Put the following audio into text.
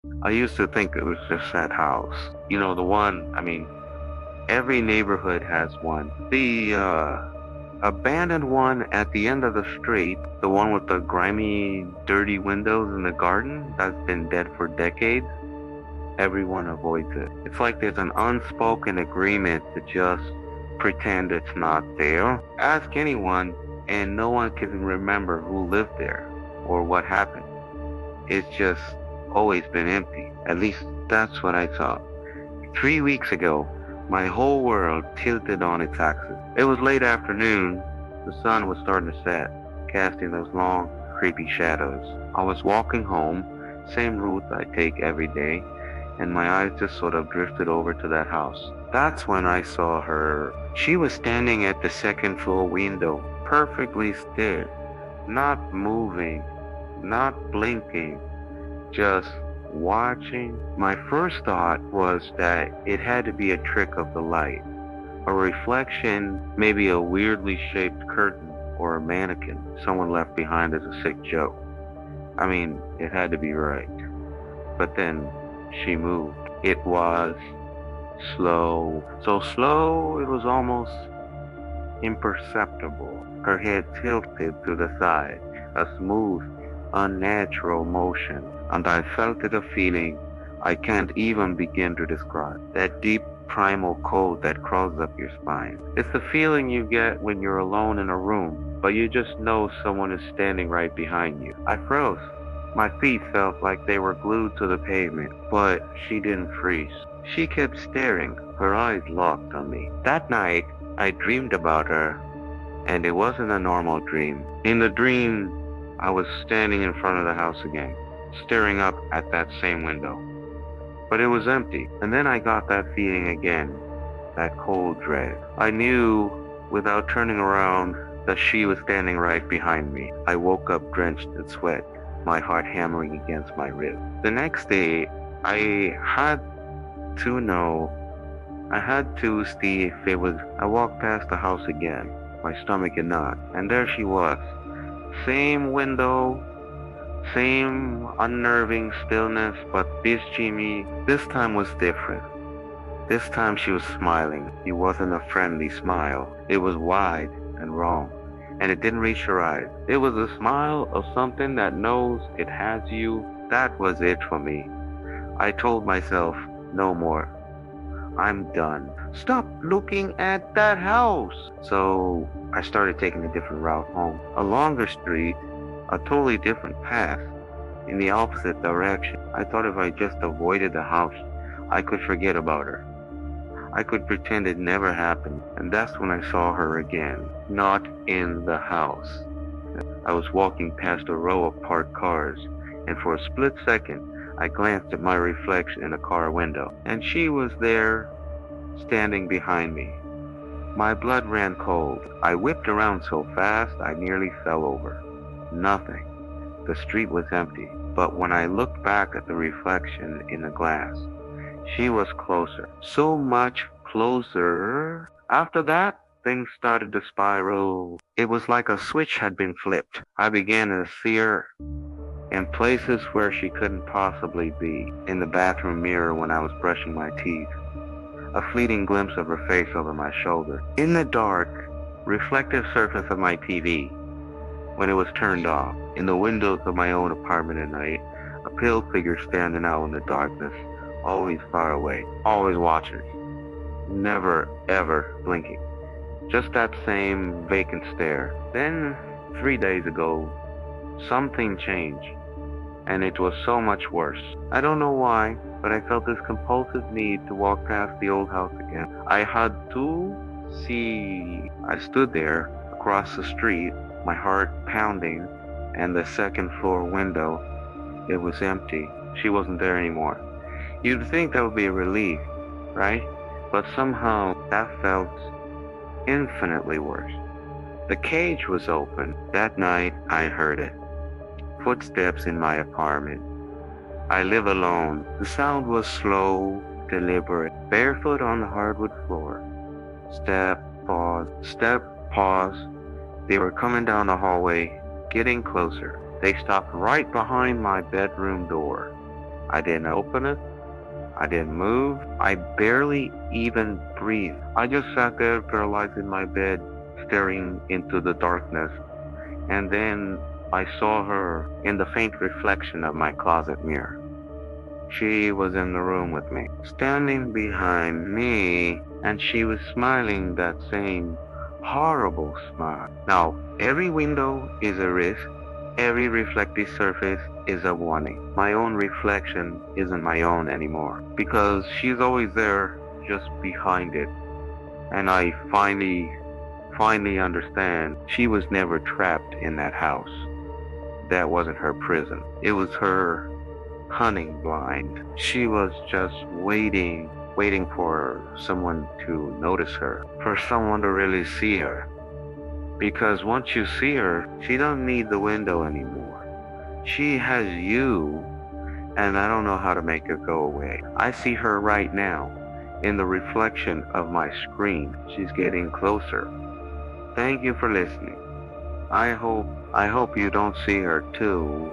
I used to think it was just that house. You know, the one, I mean, every neighborhood has one. The abandoned one at the end of the street, the one with the grimy, dirty windows in the garden that's been dead for decades, everyone avoids it. It's like there's an unspoken agreement to just pretend it's not there. Ask anyone, and no one can remember who lived there or what happened. It's just always been empty. At least that's what I thought. 3 weeks ago, my whole world tilted on its axis. It was late afternoon. The sun was starting to set, casting those long, creepy shadows. I was walking home, same route I take every day, and my eyes just sort of drifted over to that house. That's when I saw her. She was standing at the second floor window, perfectly still, not moving, not blinking, just watching. My first thought was that it had to be a trick of the light, a reflection, maybe a weirdly shaped curtain or a mannequin someone left behind as a sick joke. I mean, it had to be right. But then she moved. It was slow. So slow it was almost imperceptible. Her head tilted to the side, a smooth, unnatural motion, and I felt it a feeling I can't even begin to describe. That deep primal cold that crawls up your spine. It's the feeling you get when you're alone in a room, but you just know someone is standing right behind you. I froze. My feet felt like they were glued to the pavement, but she didn't freeze. She kept staring, her eyes locked on me. That night, I dreamed about her, and it wasn't a normal dream. In the dream, I was standing in front of the house again, staring up at that same window. But it was empty, and then I got that feeling again, that cold dread. I knew, without turning around, that she was standing right behind me. I woke up drenched in sweat, my heart hammering against my ribs. The next day, to know, I had to see if it was. I walked past the house again, my stomach in knots, and there she was. Same window, same unnerving stillness, but this Jimmy, this time was different. This time she was smiling. It wasn't a friendly smile. It was wide and wrong, and it didn't reach her eyes. It was a smile of something that knows it has you. That was it for me. I told myself, no more. I'm done. Stop looking at that house. So I started taking a different route home. A longer street, a totally different path, in the opposite direction. I thought if I just avoided the house, I could forget about her. I could pretend it never happened. And that's when I saw her again. Not in the house. I was walking past a row of parked cars, and for a split second, I glanced at my reflection in a car window, and she was there, standing behind me. My blood ran cold. I whipped around so fast I nearly fell over. Nothing. The street was empty, but when I looked back at the reflection in the glass, she was closer. So much closer. After that, things started to spiral. It was like a switch had been flipped. I began to see her in places where she couldn't possibly be. In the bathroom mirror when I was brushing my teeth. A fleeting glimpse of her face over my shoulder. In the dark, reflective surface of my TV when it was turned off. In the windows of my own apartment at night, a pale figure standing out in the darkness, always far away, always watching, never ever blinking. Just that same vacant stare. Then, 3 days ago, something changed, and it was so much worse. I don't know why, but I felt this compulsive need to walk past the old house again. I had to see. I stood there across the street, my heart pounding, and the second floor window. It was empty. She wasn't there anymore. You'd think that would be a relief, right? But somehow that felt infinitely worse. The cage was open. That night I heard it. Footsteps in my apartment. I live alone. The sound was slow, deliberate, barefoot on the hardwood floor. Step, pause. They were coming down the hallway, getting closer. They stopped right behind my bedroom door. I didn't open it. I didn't move. I barely even breathed. I just sat there paralyzed in my bed, staring into the darkness. And then I saw her in the faint reflection of my closet mirror. She was in the room with me, standing behind me, and she was smiling that same horrible smile. Now, every window is a risk. Every reflective surface is a warning. My own reflection isn't my own anymore because she's always there just behind it. And I finally understand she was never trapped in that house. That wasn't her prison. It was her hunting blind. She was just waiting for someone to notice her, for someone to really see her. Because once you see her, she doesn't need the window anymore. She has you, and I don't know how to make it go away. I see her right now in the reflection of my screen. She's getting closer. Thank you for listening. I hope you don't see her too.